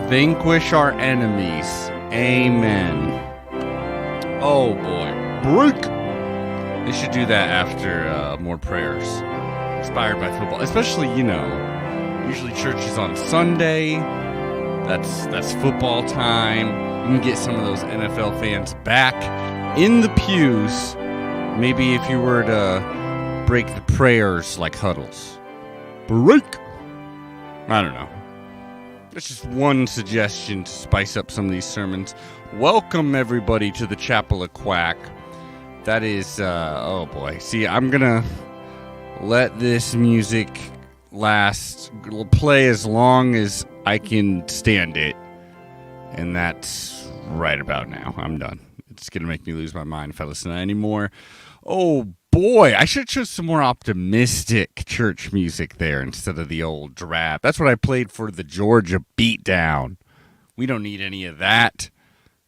Vanquish our enemies. Amen. Oh boy. Break! They should do that after more prayers. Inspired by football. Especially, usually church is on Sunday. That's football time. You can get some of those NFL fans back in the pews. Maybe if you were to break the prayers like huddles. Break! I don't know. That's just one suggestion to spice up some of these sermons. Welcome, everybody, to the Chapel of Quack. That is, oh boy. See, I'm gonna let this music play as long as I can stand it. And that's right about now. I'm done. It's gonna make me lose my mind if I listen to it anymore. Oh boy, I should choose some more optimistic church music there instead of the old drab. That's what I played for the Georgia Beatdown. We don't need any of that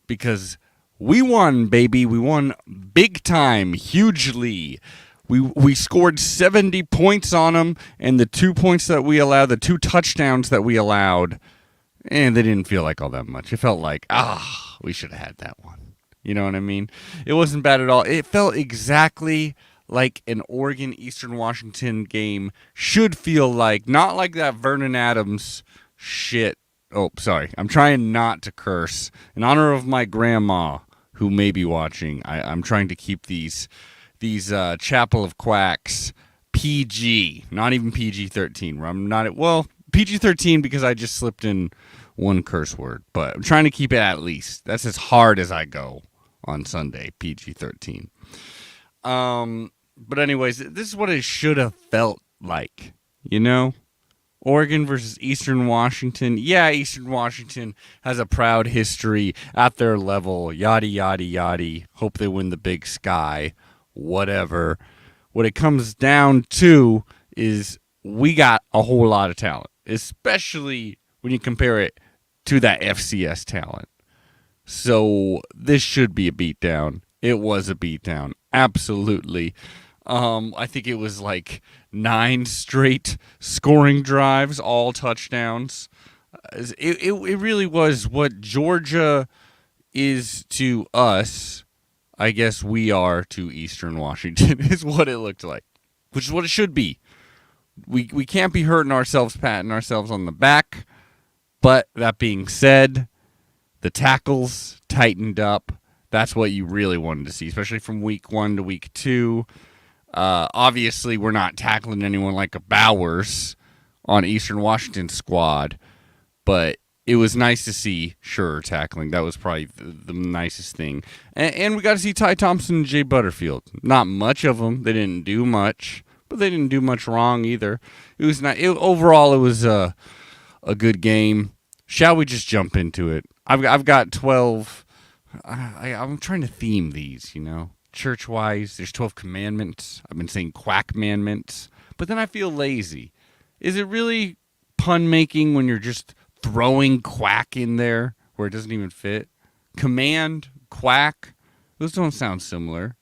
because we won, baby. We won big time, hugely. We scored 70 points on them, and the 2 points that we allowed, the 2 touchdowns that we allowed, and they didn't feel like all that much. It felt like, we should have had that one. You know what I mean? It wasn't bad at all. It felt exactly like an Oregon-Eastern Washington game should feel like. Not like that Vernon Adams shit. Oh, sorry. I'm trying not to curse. In honor of my grandma, who may be watching, I'm trying to keep these Chapel of Quacks PG. Not even PG-13. I'm not... Well, PG-13 because I just slipped in one curse word. But I'm trying to keep it at least. That's as hard as I go on Sunday, PG-13. But anyways, this is what it should have felt like, Oregon versus Eastern Washington. Yeah, Eastern Washington has a proud history at their level, yada, yada, yada. Hope they win the Big Sky, whatever. What it comes down to is we got a whole lot of talent, especially when you compare it to that FCS talent. So this should be a beatdown. It was a beatdown. Absolutely. I think it was like 9 straight scoring drives, all touchdowns. It really was what Georgia is to us. I guess we are to Eastern Washington is what it looked like, which is what it should be. We can't be hurting ourselves, patting ourselves on the back. But that being said, the tackles tightened up. That's what you really wanted to see, especially from week 1 to week 2. Obviously, we're not tackling anyone like a Bowers on Eastern Washington squad, but it was nice to see Sure tackling. That was probably the nicest thing. And we got to see Ty Thompson and Jay Butterfield. Not much of them. They didn't do much, but they didn't do much wrong either. It was not. Overall, it was a good game. Shall we just jump into it? I've got 12. I'm trying to theme these, church-wise. There's 12 commandments. I've been saying quack commandments, but then I feel lazy. Is it really pun-making when you're just throwing quack in there where it doesn't even fit? Command, quack, those don't sound similar.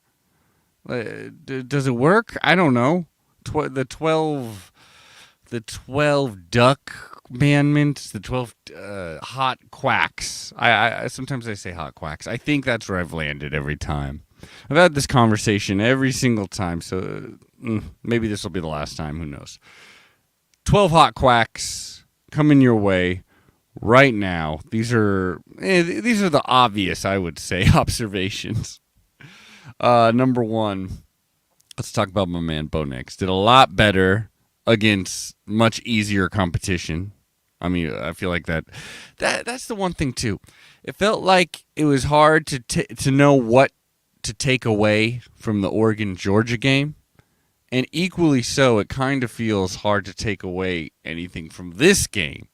Does it work? I don't know. The 12 duck commandments, the 12 hot quacks. I sometimes I say hot quacks. I think that's where I've landed every time. I've had this conversation every single time, so maybe this will be the last time. Who knows? 12 hot quacks coming your way right now. These are the obvious, I would say, observations. Number 1, let's talk about my man Bo Nix. Did a lot better against much easier competition. I mean, I feel like that's the one thing too. It felt like it was hard to know what to take away from the Oregon-Georgia game. And equally so, it kind of feels hard to take away anything from this game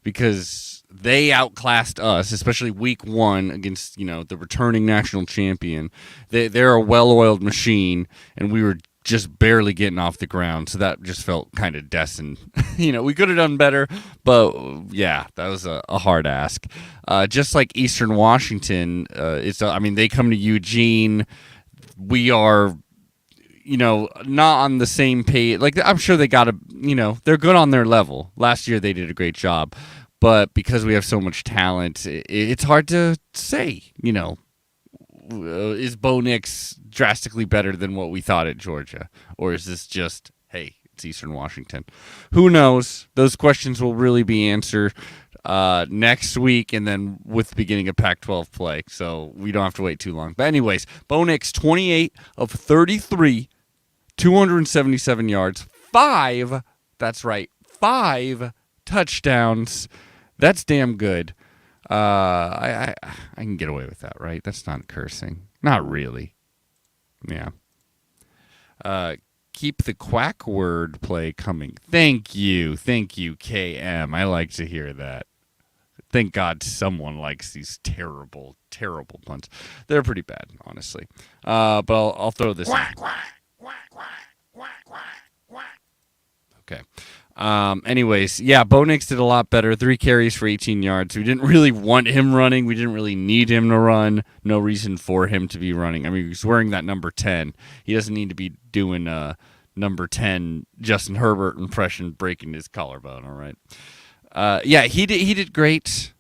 because they outclassed us, especially week 1 against, the returning national champion. They're a well-oiled machine, and we were just barely getting off the ground, so that just felt kind of destined. We could have done better, but yeah, that was a hard ask. Just like Eastern Washington, they come to Eugene. We are, not on the same page. Like, I'm sure they got they're good on their level. Last year they did a great job, But because we have so much talent, it's hard to say, is Bo Nix drastically better than what we thought at Georgia? Or is this just, hey, it's Eastern Washington? Who knows? Those questions will really be answered next week and then with the beginning of Pac-12 play. So we don't have to wait too long. But anyways, Bo Nix, 28 of 33, 277 yards, 5 touchdowns. That's damn good. I can get away with that, right? That's not cursing. Not really. Yeah. Keep the Quack word play coming. Thank you, KM. I like to hear that. Thank God someone likes these terrible, terrible puns. They're pretty bad, honestly. But I'll throw this Quack, in. quack, quack, quack, quack, quack, quack. Okay. Anyways, yeah, Bo Nix did a lot better. 3 carries for 18 yards. We didn't really want him running. We didn't really need him to run. No reason for him to be running. I mean, he's wearing that number 10. He doesn't need to be doing number 10 Justin Herbert impression breaking his collarbone, all right? Yeah, he did great.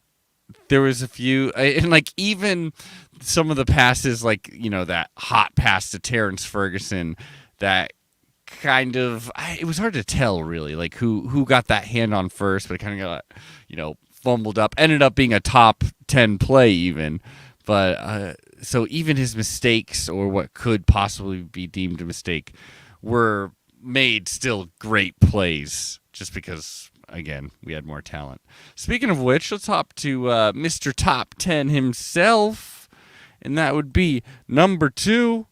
There was a few, and like even some of the passes, like, that hot pass to Terrence Ferguson, that kind of, it was hard to tell really, like who got that hand on first, but it kind of got, fumbled up, ended up being a top 10 play even. But so even his mistakes, or what could possibly be deemed a mistake, were made still great plays just because, again, we had more talent. Speaking of which, let's hop to Mr. Top 10 himself, and that would be number 2,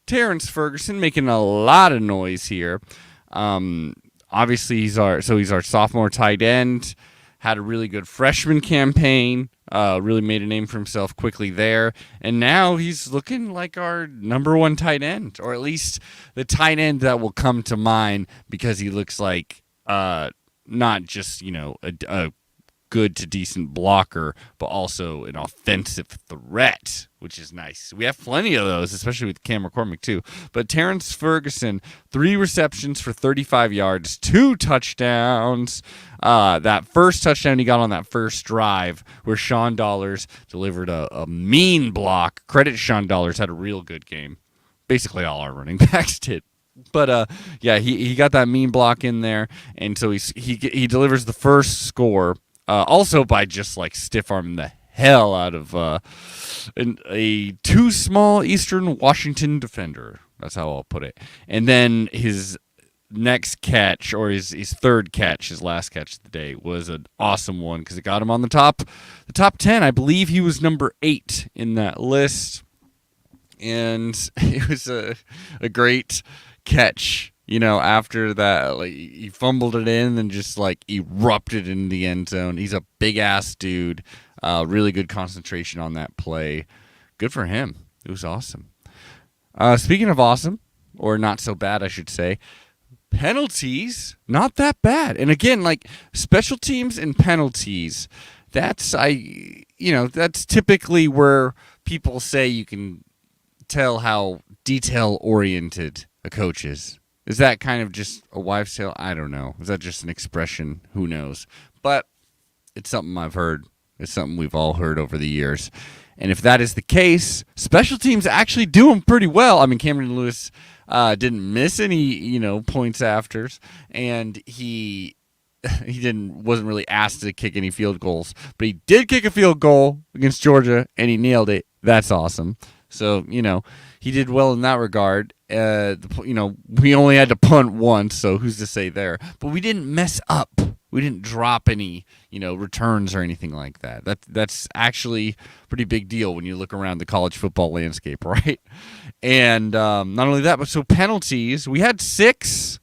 Terrence Ferguson, making a lot of noise here. Obviously, he's our sophomore tight end. Had a really good freshman campaign. Really made a name for himself quickly there. And now he's looking like our number 1 tight end, or at least the tight end that will come to mind because he looks like not just, a good to decent blocker, but also an offensive threat, which is nice. We have plenty of those, especially with Cam McCormick too. But Terrence Ferguson, 3 receptions for 35 yards, 2 touchdowns. That first touchdown he got on that first drive where Sean Dollars delivered a mean block. Credit Sean Dollars, had a real good game. Basically all our running backs did. But yeah, he got that mean block in there, and so he delivers the first score. Also by just like stiff arming the hell out of a too small Eastern Washington defender. That's how I'll put it. And then his next catch, or his third catch, his last catch of the day, was an awesome one because it got him on the top 10. I believe he was number 8 in that list, and it was a great catch. After that, like, he fumbled it in and just like erupted in the end zone. He's a big ass dude. Really good concentration on that play. Good for him. It was awesome. Speaking of awesome, or not so bad, I should say, penalties, not that bad. And again, like special teams and penalties, that's typically where people say you can tell how detail oriented a coach is. Is that kind of just a wives' tale? I don't know. Is that just an expression? Who knows? But it's something I've heard. It's something we've all heard over the years. And if that is the case, special teams actually do them pretty well. I mean, Cameron Lewis didn't miss any, points afters, and he wasn't really asked to kick any field goals, but he did kick a field goal against Georgia, and he nailed it. That's awesome. So, he did well in that regard. We only had to punt once, so who's to say there? But we didn't mess up. We didn't drop any, returns or anything like that. That's actually a pretty big deal when you look around the college football landscape, right? And not only that, but so penalties. We had 6.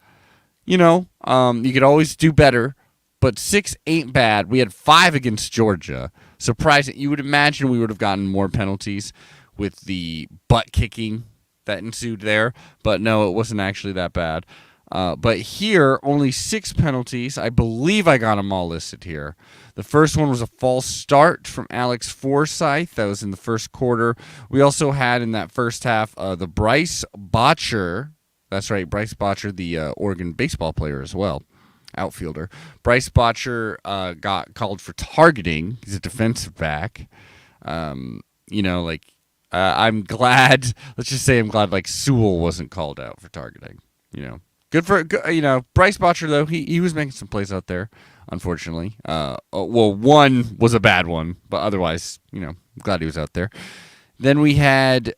You could always do better, but 6 ain't bad. We had 5 against Georgia. Surprising. You would imagine we would have gotten more penalties with the butt kicking that ensued there, but no, it wasn't actually that bad. But here, only 6 penalties. I believe I got them all listed here. The first one was a false start from Alex Forsythe. That was in the first quarter. We also had in that first half the Bryce Botcher. That's right, Bryce Botcher, the Oregon baseball player as well. outfielder. Bryce Botcher got called for targeting. He's a defensive back. I'm glad. Let's just say I'm glad like Sewell wasn't called out for targeting. Good for Bryce Botcher though. He was making some plays out there. Unfortunately, one was a bad one, but otherwise, I'm glad he was out there. Then we had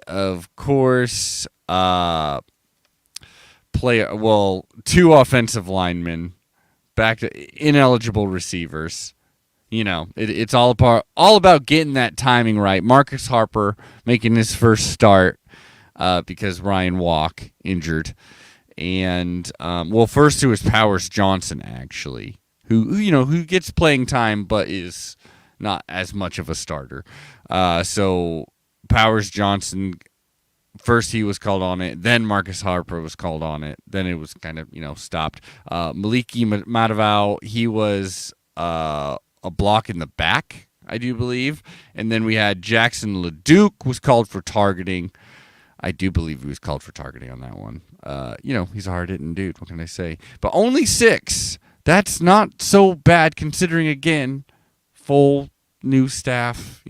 of course, two offensive linemen, back to ineligible receivers. It's all about getting that timing right. Marcus Harper making his first start because Ryan Walk injured. And first it was Powers Johnson actually, who gets playing time but is not as much of a starter. So Powers Johnson, first he was called on it, then Marcus Harper was called on it, then it was kind of stopped. Maliki Matavao, he was a block in the back, I do believe, and then we had Jackson LeDuc was called for targeting. I do believe he was called for targeting on that one. He's a hard-hitting dude. What can I say? But only 6. That's not so bad considering, again, full new staff.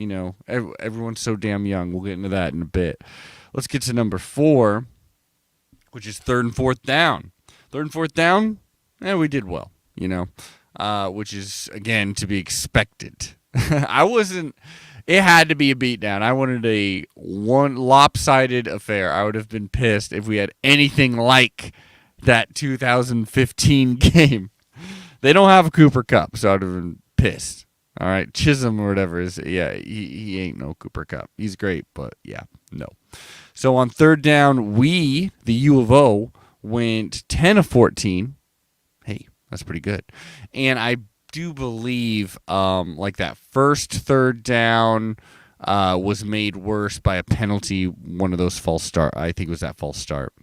Everyone's so damn young. We'll get into that in a bit. Let's get to number 4, which is third and fourth down. Third and fourth down, we did well, which is, again, to be expected. It had to be a beatdown. I wanted a one lopsided affair. I would have been pissed if we had anything like that 2015 game. They don't have a Cooper Kupp, so I would have been pissed. All right, Chisholm or whatever he ain't no Cooper Kupp. He's great, but no. So on third down, the U of O, went 10 of 14. Hey, that's pretty good. And I do believe that first third down was made worse by a penalty, one of those false start. I think it was that false start.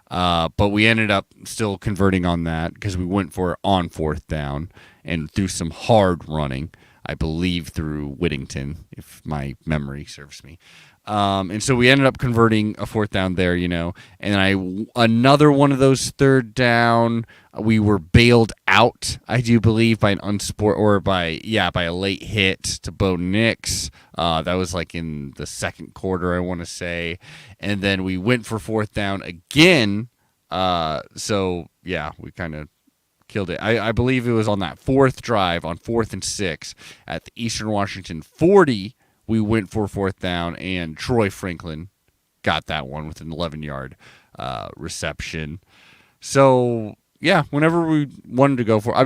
But we ended up still converting on that because we went for it on fourth down and through some hard running, I believe through Whittington, if my memory serves me. And so we ended up converting a fourth down there, and then another one of those third down, we were bailed out, I do believe, by by a late hit to Bo Nix. That was like in the second quarter, I want to say. And then we went for fourth down again. We kind of killed it. I believe it was on that fourth drive on 4th and 6 at the Eastern Washington 40. We went for fourth down, and Troy Franklin got that one with an 11-yard reception. So, whenever we wanted to go for it,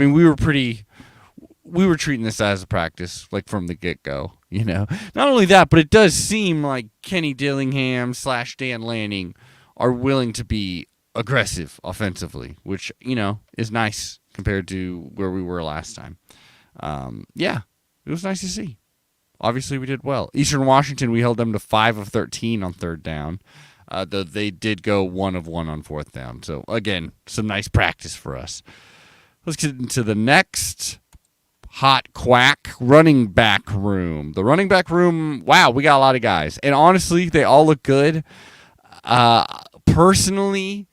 we were treating this as a practice, like from the get-go, Not only that, but it does seem like Kenny Dillingham / Dan Lanning are willing to be aggressive offensively, which, is nice compared to where we were last time. It was nice to see. Obviously, we did well. Eastern Washington, we held them to 5 of 13 on third down, though they did go 1 of 1 on fourth down. So, again, some nice practice for us. Let's get into the next hot Quack running back room. The running back room, wow, we got a lot of guys. And honestly, they all look good. Personally,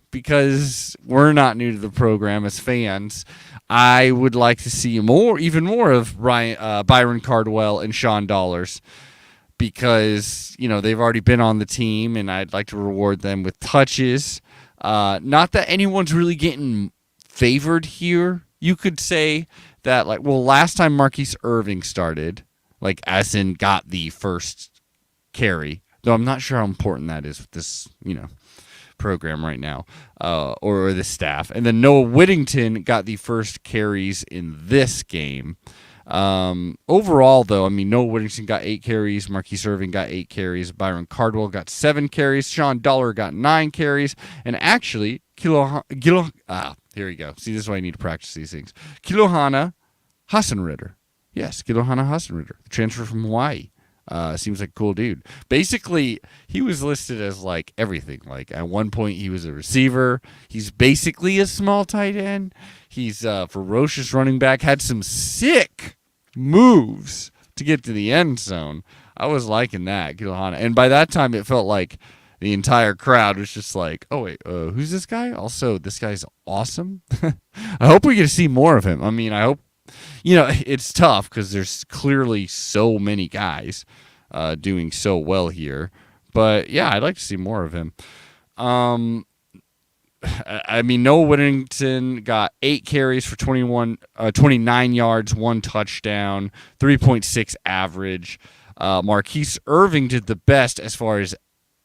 because we're not new to the program as fans, I would like to see even more of Byron Cardwell and Sean Dollars because, they've already been on the team, and I'd like to reward them with touches. Not that anyone's really getting favored here. You could say that, last time Marquise Irving started, as in got the first carry, though I'm not sure how important that is with this, program right now, or the staff. And then Noah Whittington got the first carries in this game. Overall, though, Noah Whittington got 8 carries, Marquise Irving got 8 carries, Byron Cardwell got 7 carries, Sean Dollar got 9 carries, and actually, here we go. See, this is why I need to practice these things. Kilohana Hassenritter. Yes, Kilohana Hassenritter, the transfer from Hawaii. Seems like a cool dude. Basically, he was listed as everything. At one point, he was a receiver. He's basically a small tight end. He's a ferocious running back. Had some sick moves to get to the end zone. I was liking that, Kilohana. And by that time, it felt like the entire crowd was just like, oh, wait, who's this guy? Also, this guy's awesome. I hope we get to see more of him. I mean, I hope, it's tough because there's clearly so many guys doing so well here. But, yeah, I'd like to see more of him. I mean, Noah Whittington got 8 carries for 29 yards, 1 touchdown, 3.6 average. Marquise Irving did the best as far as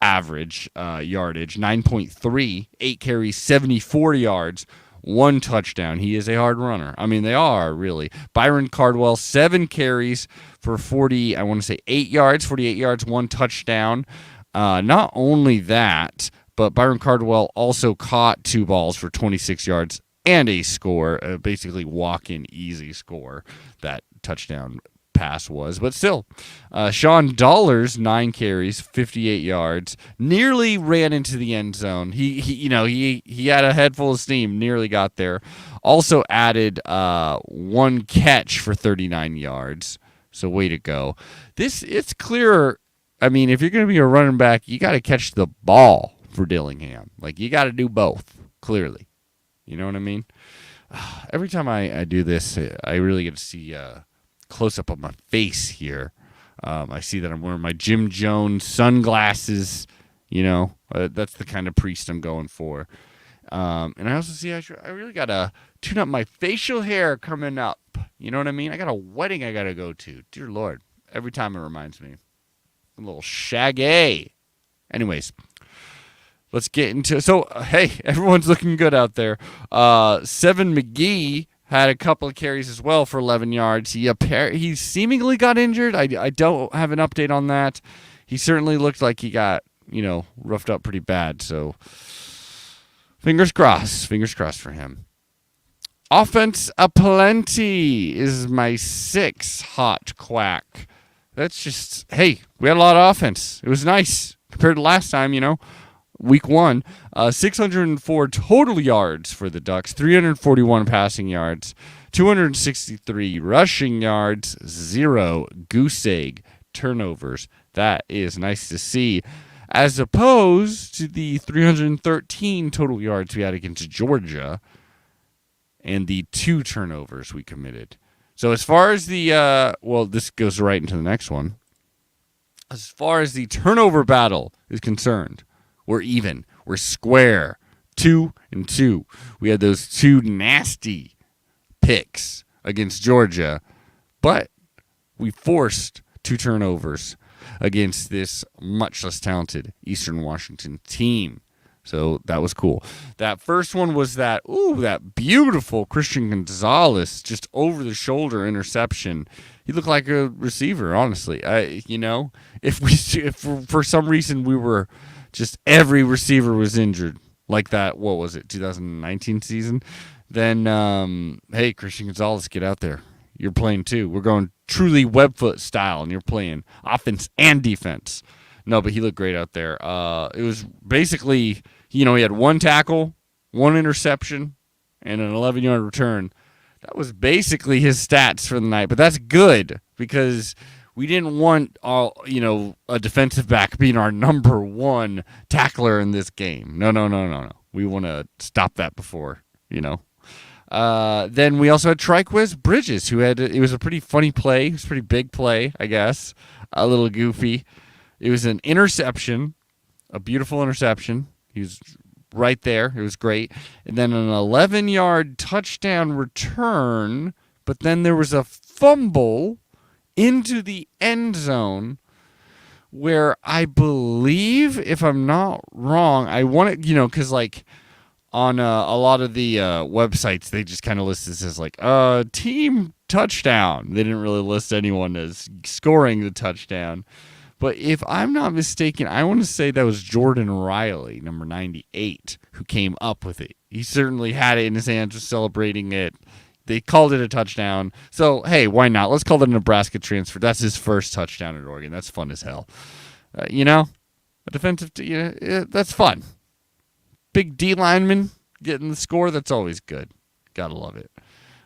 average yardage, 9.3, 8 carries, 74 yards, 1 touchdown. He is a hard runner. I mean, they are, really. Byron Cardwell, 7 carries for 48 yards, 1 touchdown. Not only that, but Byron Cardwell also caught 2 balls for 26 yards and a score, basically walk-in easy score, that touchdown pass was. But still, Sean Dollars, 9 carries, 58 yards, nearly ran into the end zone. He had a head full of steam, nearly got there. Also added 1 catch for 39 yards. So way to go. It's clear. I mean, if you're going to be a running back, you got to catch the ball for Dillingham. Like, you got to do both, clearly. You know what I mean? Every time I do this, I really get to see close-up of my face here. I see that I'm wearing my Jim Jones sunglasses. That's the kind of priest I'm going for. And I also see I really got to tune up my facial hair coming up. You know what I mean? I got a wedding I got to go to. Dear Lord. Every time it reminds me. A little shaggy. Anyways. Let's get into... So, hey, everyone's looking good out there. Seven McGee had a couple of carries as well for 11 yards. He seemingly got injured. I don't have an update on that. He certainly looked like he got, roughed up pretty bad. So, fingers crossed. Fingers crossed for him. Offense aplenty is my 6 hot Quack. That's just... Hey, we had a lot of offense. It was nice compared to last time, Week 1, 604 total yards for the Ducks, 341 passing yards, 263 rushing yards, 0 goose egg turnovers. That is nice to see, as opposed to the 313 total yards we had against Georgia and the 2 turnovers we committed. So as far as the, this goes right into the next one. As far as the turnover battle is concerned, we're even. We're square. 2-2. We had those 2 nasty picks against Georgia, but we forced 2 turnovers against this much less talented Eastern Washington team. So that was cool. That first one was that beautiful Christian Gonzalez just over the shoulder interception. He looked like a receiver, honestly. If for some reason we were just every receiver was injured, like that, 2019 season, then, hey, Christian Gonzalez, get out there. You're playing too. We're going truly Webfoot style, and you're playing offense and defense. No, but he looked great out there. It was basically, he had 1 tackle, 1 interception, and an 11-yard return. That was basically his stats for the night, but that's good because we didn't want a defensive back being our number 1 tackler in this game. No. We want to stop that before, Then we also had Triquez Bridges, it was a pretty funny play. It was a pretty big play, I guess. A little goofy. It was an interception, a beautiful interception. He was right there. It was great. And then an 11-yard touchdown return, but then there was a fumble into the end zone where I believe, if I'm not wrong, I want it, because like on a lot of the websites, they just kind of list this as like team touchdown. They didn't really list anyone as scoring the touchdown. But if I'm not mistaken, I want to say that was Jordan Riley, number 98, who came up with it. He certainly had it in his hands, was celebrating it. They called it a touchdown. So, hey, why not? Let's call it a Nebraska transfer. That's his first touchdown at Oregon. That's fun as hell. A defensive, that's fun. Big D lineman getting the score, that's always good. Gotta love it.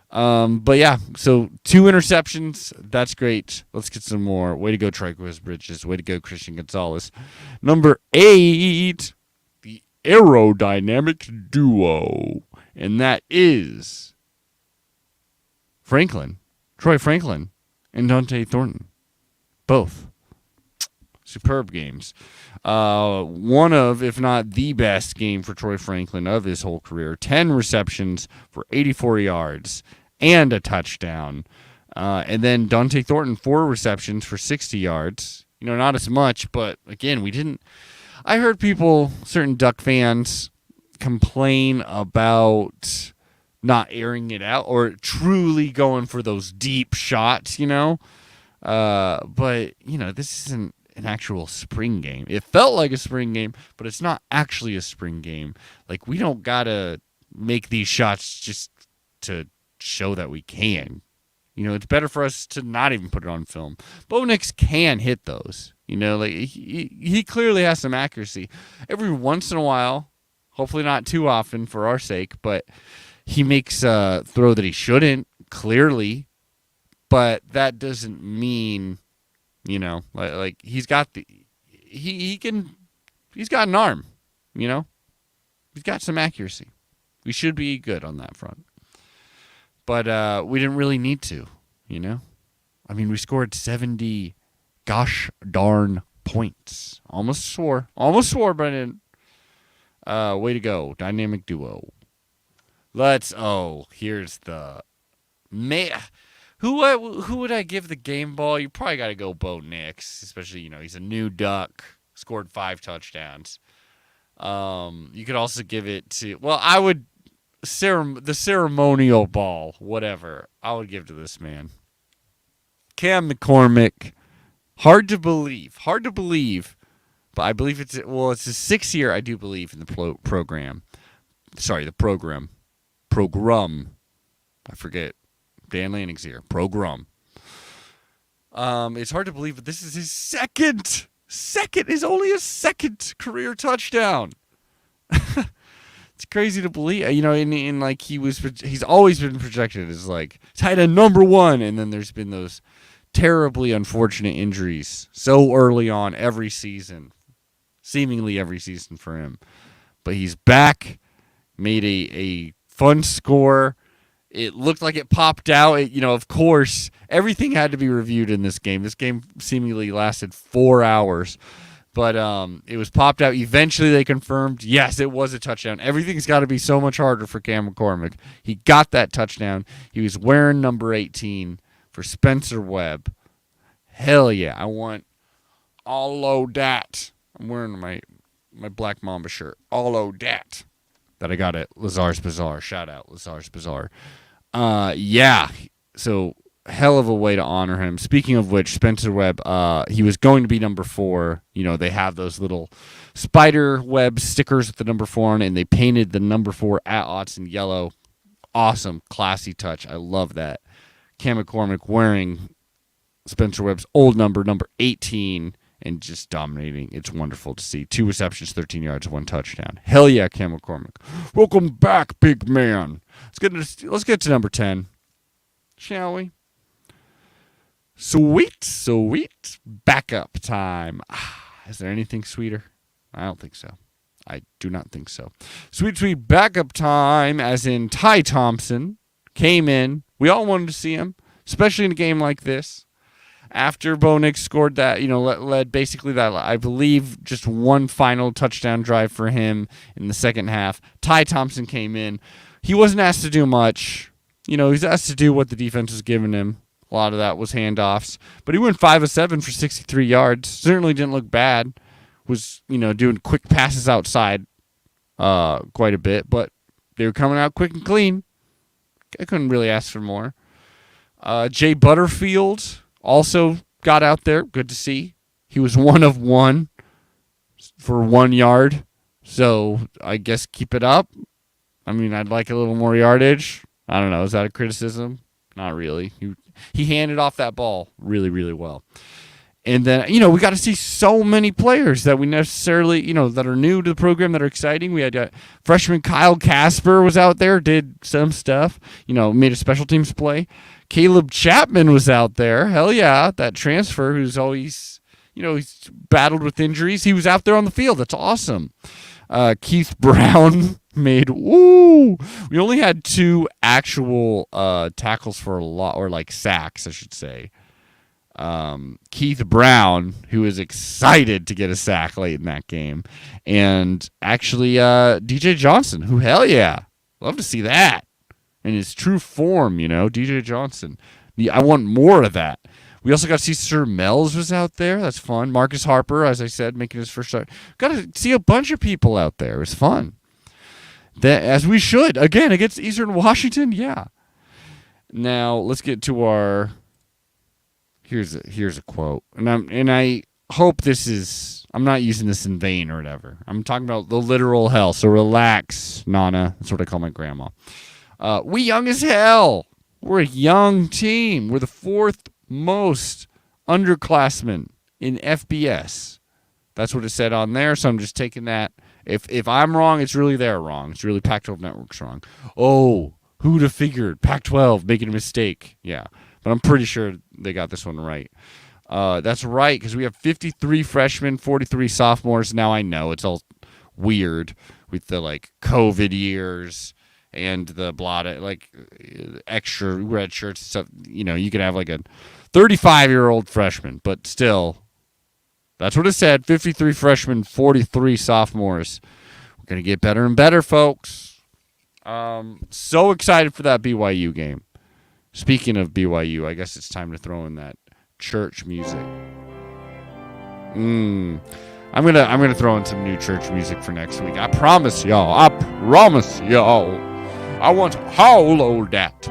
But yeah, so 2 interceptions. That's great. Let's get some more. Way to go, Triquez Bridges. Way to go, Christian Gonzalez. Number 8, the aerodynamic duo. And that is Troy Franklin, and Dante Thornton. Both. Superb games. One of, if not the best game for Troy Franklin of his whole career. 10 receptions for 84 yards and a touchdown. And then Dante Thornton, 4 receptions for 60 yards. Not as much, but again, I heard certain Duck fans complain about not airing it out or truly going for those deep shots, But, this isn't an actual spring game. It felt like a spring game, but it's not actually a spring game. Like, we don't gotta make these shots just to show that we can. It's better for us to not even put it on film. Bo Nix can hit those. Like he clearly has some accuracy. Every once in a while, hopefully not too often for our sake, but he makes a throw that he shouldn't, clearly. But that doesn't mean, like he's got he's got an arm, He's got some accuracy. We should be good on that front. But we didn't really need to, we scored 70 gosh darn points. Almost swore, but I didn't. Way to go. Dynamic duo. Here's the who would I give the game ball? You probably got to go Bo Nix, especially, he's a new Duck, scored 5 touchdowns. You could also give it to, I would, the ceremonial ball, whatever, I would give to this man. Cam McCormick, hard to believe, but I believe it's his 6th year, I do believe, in the program. Sorry, the program. I forget. Dan Lanning's here. Program. It's hard to believe, but this is his second is only his second career touchdown. It's crazy to believe, in like he's always been projected as like tight end number 1, and then there's been those terribly unfortunate injuries so early on seemingly every season for him. But he's back, made a fun score. It looked like it popped out. Of course, everything had to be reviewed in this game. This game seemingly lasted 4 hours. But it was popped out. Eventually, they confirmed, yes, it was a touchdown. Everything's got to be so much harder for Cam McCormick. He got that touchdown. He was wearing number 18 for Spencer Webb. Hell yeah. I want all o dat. I'm wearing my Black Mamba shirt. All o dat. That I got at Lazar's Bazaar. Shout out, Lazar's Bazaar. Yeah. So, hell of a way to honor him. Speaking of which, Spencer Webb, he was going to be number 4. They have those little spider web stickers with the number 4 on it, and they painted the number 4 at odds in yellow. Awesome, classy touch. I love that. Cam McCormick wearing Spencer Webb's old number 18, and just dominating. It's wonderful to see. 2 receptions, 13 yards, 1 touchdown. Hell yeah, Cam McCormick. Welcome back, big man. Let's get to number 10, shall we? Sweet backup time. Is there anything sweeter? I don't think so. I do not think so. Sweet backup time, as in Ty Thompson came in. We all wanted to see him, especially in a game like this. After Bo Nix scored that, led basically that, I believe, just one final touchdown drive for him in the second half. Ty Thompson came in. He wasn't asked to do much. He was asked to do what the defense was giving him. A lot of that was handoffs. But he went 5 of 7 for 63 yards. Certainly didn't look bad. Was, doing quick passes outside quite a bit. But they were coming out quick and clean. I couldn't really ask for more. Jay Butterfield also got out there. Good to see. He was 1 of 1 for 1 yard. So I guess keep it up. I'd like a little more yardage. I don't know. Is that a criticism? Not really. He handed off that ball really, really well. And then, we got to see so many players that we necessarily, that are new to the program that are exciting. We had freshman Kyle Casper was out there, did some stuff, made a special teams play. Caleb Chapman was out there. Hell yeah, that transfer who's always, he's battled with injuries. He was out there on the field. That's awesome. Keith Brown made, we only had 2 actual tackles for a lot, or like sacks, I should say. Keith Brown, who is excited to get a sack late in that game, and actually DJ Johnson, who, hell yeah, love to see that in his true form, DJ Johnson. I want more of that. We also got to see Sir Mells was out there. That's fun. Marcus Harper, as I said, making his first start. Got to see a bunch of people out there. It was fun. That, as we should. Again, against Eastern Washington, yeah. Now, let's get to our... Here's a quote. And I hope this is... I'm not using this in vain or whatever. I'm talking about the literal hell. So relax, Nana. That's what I call my grandma. We young as hell. We're a young team. We're the 4th most underclassmen in FBS. That's what it said on there, so I'm just taking that. If I'm wrong, it's really they're wrong. It's really Pac-12 Network's wrong. Oh, who'd have figured? Pac-12 making a mistake. Yeah, but I'm pretty sure they got this one right. That's right, because we have 53 freshmen, 43 sophomores. Now I know it's all weird with the COVID years and the blotted extra red shirts and stuff. You could have a 35-year-old freshman, but still, that's what it said. 53 freshmen, 43 sophomores. We're going to get better and better, folks. So excited for that BYU game. Speaking of BYU, I guess it's time to throw in that church music. I'm gonna throw in some new church music for next week. I promise y'all. I want all of that.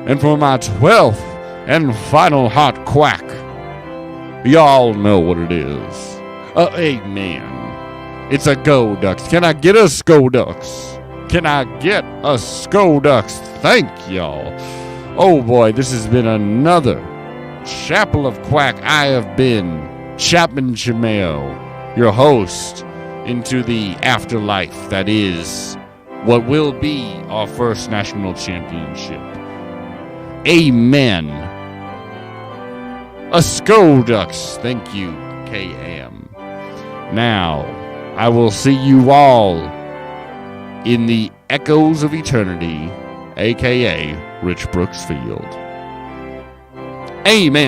And for my 12th and final hot quack, y'all know what it is. Amen. It's a Go Ducks. Can I get a Go Ducks? Can I get a Go Ducks? Thank y'all. Oh boy, this has been another Chapel of Quack. I have been Chapman Chimeo, your host into the afterlife that is what will be our first national championship. Amen. A Go Ducks. Thank you, KM. Now, I will see you all in the echoes of eternity, a.k.a. Rich Brooks Field. Amen.